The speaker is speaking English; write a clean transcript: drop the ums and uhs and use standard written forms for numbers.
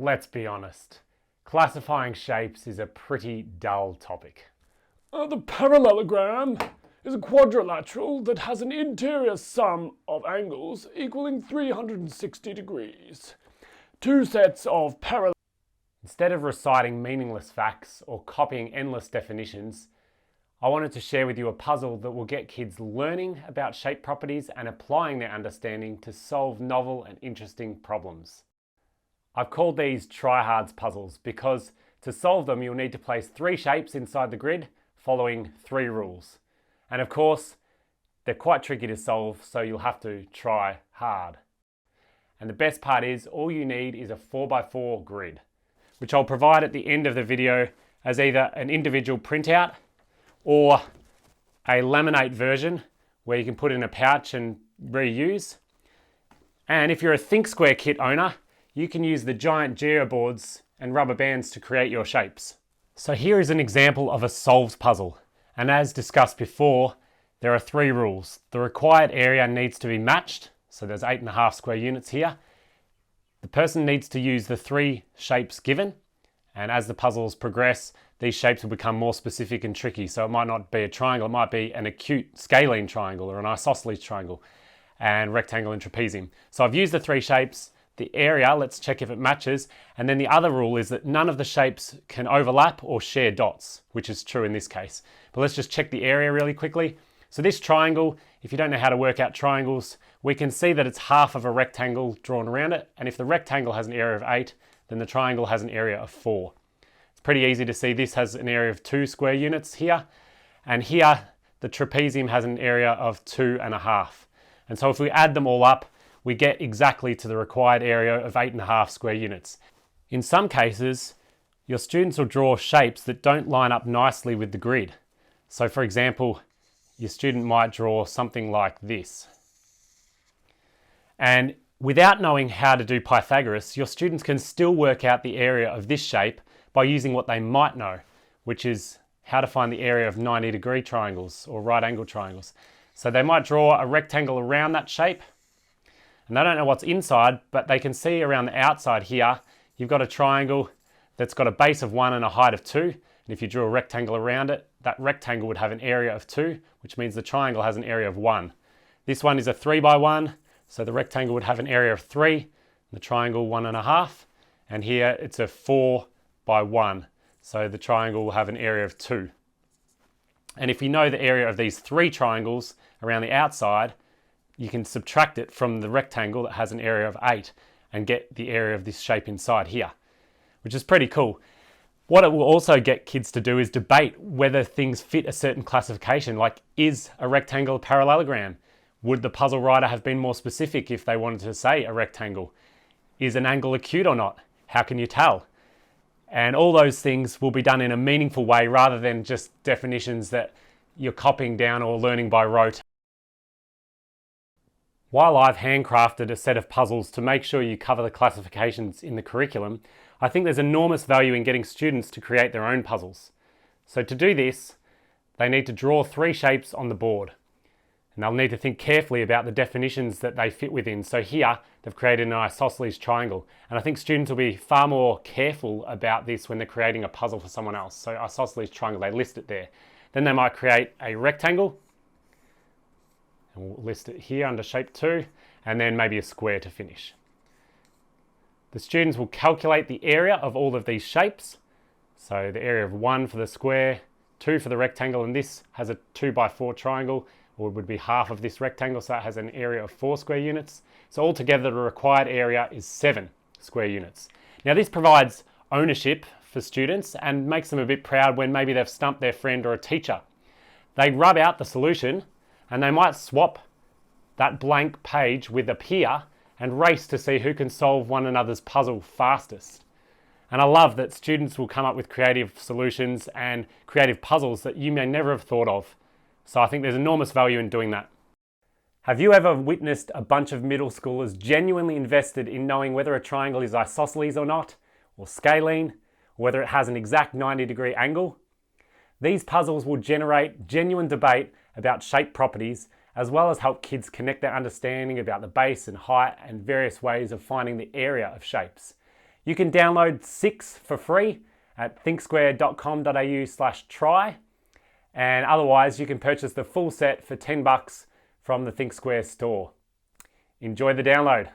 Let's be honest, classifying shapes is a pretty dull topic. The parallelogram is a quadrilateral that has an interior sum of angles equaling 360 degrees. Two sets of parallel. Instead of reciting meaningless facts or copying endless definitions, I wanted to share with you a puzzle that will get kids learning about shape properties and applying their understanding to solve novel and interesting problems. I've called these tryhards puzzles because to solve them you'll need to place 3 shapes inside the grid following 3 rules. And of course, they're quite tricky to solve, so you'll have to try hard. And the best part is all you need is a 4x4 grid, which I'll provide at the end of the video as either an individual printout or a laminate version where you can put in a pouch and reuse. And if you're a Think Square kit owner, you can use the giant geoboards and rubber bands to create your shapes. So here is an example of a solved puzzle. And as discussed before, there are 3 rules. The required area needs to be matched, so there's 8.5 square units here. The person needs to use the 3 shapes given, and as the puzzles progress, these shapes will become more specific and tricky. So it might not be a triangle, it might be an acute scalene triangle or an isosceles triangle, and rectangle and trapezium. So I've used the 3 shapes. The area, let's check if it matches. And then the other rule is that none of the shapes can overlap or share dots, which is true in this case. But let's just check the area really quickly. So this triangle, if you don't know how to work out triangles, we can see that it's half of a rectangle drawn around it. And if the rectangle has an area of 8, then the triangle has an area of 4. It's pretty easy to see this has an area of 2 square units here. And here, the trapezium has an area of 2.5. And so if we add them all up, we get exactly to the required area of 8.5 square units. In some cases, your students will draw shapes that don't line up nicely with the grid. So for example, your student might draw something like this. And without knowing how to do Pythagoras, your students can still work out the area of this shape by using what they might know, which is how to find the area of 90-degree triangles or right-angle triangles. So they might draw a rectangle around that shape, and they don't know what's inside, but they can see around the outside here, you've got a triangle that's got a base of 1 and a height of 2. And if you drew a rectangle around it, that rectangle would have an area of 2, which means the triangle has an area of 1. This one is a 3x1, so the rectangle would have an area of 3, the triangle 1.5. And here it's a 4x1, so the triangle will have an area of 2. And if you know the area of these 3 triangles around the outside, you can subtract it from the rectangle that has an area of 8 and get the area of this shape inside here, which is pretty cool. What it will also get kids to do is debate whether things fit a certain classification, like is a rectangle a parallelogram? Would the puzzle writer have been more specific if they wanted to say a rectangle? Is an angle acute or not? How can you tell? And all those things will be done in a meaningful way rather than just definitions that you're copying down or learning by rote. While I've handcrafted a set of puzzles to make sure you cover the classifications in the curriculum, I think there's enormous value in getting students to create their own puzzles. So to do this, they need to draw 3 shapes on the board. And they'll need to think carefully about the definitions that they fit within. So here, they've created an isosceles triangle. And I think students will be far more careful about this when they're creating a puzzle for someone else. So isosceles triangle, they list it there. Then they might create a rectangle. And we'll list it here under shape 2, and then maybe a square to finish. The students will calculate the area of all of these shapes. So the area of 1 for the square, 2 for the rectangle, and this has a 2x4 triangle, or it would be half of this rectangle, so that has an area of 4 square units. So altogether the required area is 7 square units. Now this provides ownership for students and makes them a bit proud when maybe they've stumped their friend or a teacher. They rub out the solution and they might swap that blank page with a peer and race to see who can solve one another's puzzle fastest. And I love that students will come up with creative solutions and creative puzzles that you may never have thought of. So I think there's enormous value in doing that. Have you ever witnessed a bunch of middle schoolers genuinely invested in knowing whether a triangle is isosceles or not, or scalene, or whether it has an exact 90-degree angle? These puzzles will generate genuine debate about shape properties, as well as help kids connect their understanding about the base and height and various ways of finding the area of shapes. You can download 6 for free at thinksquare.com.au/try, and otherwise you can purchase the full set for $10 from the ThinkSquare store. Enjoy the download.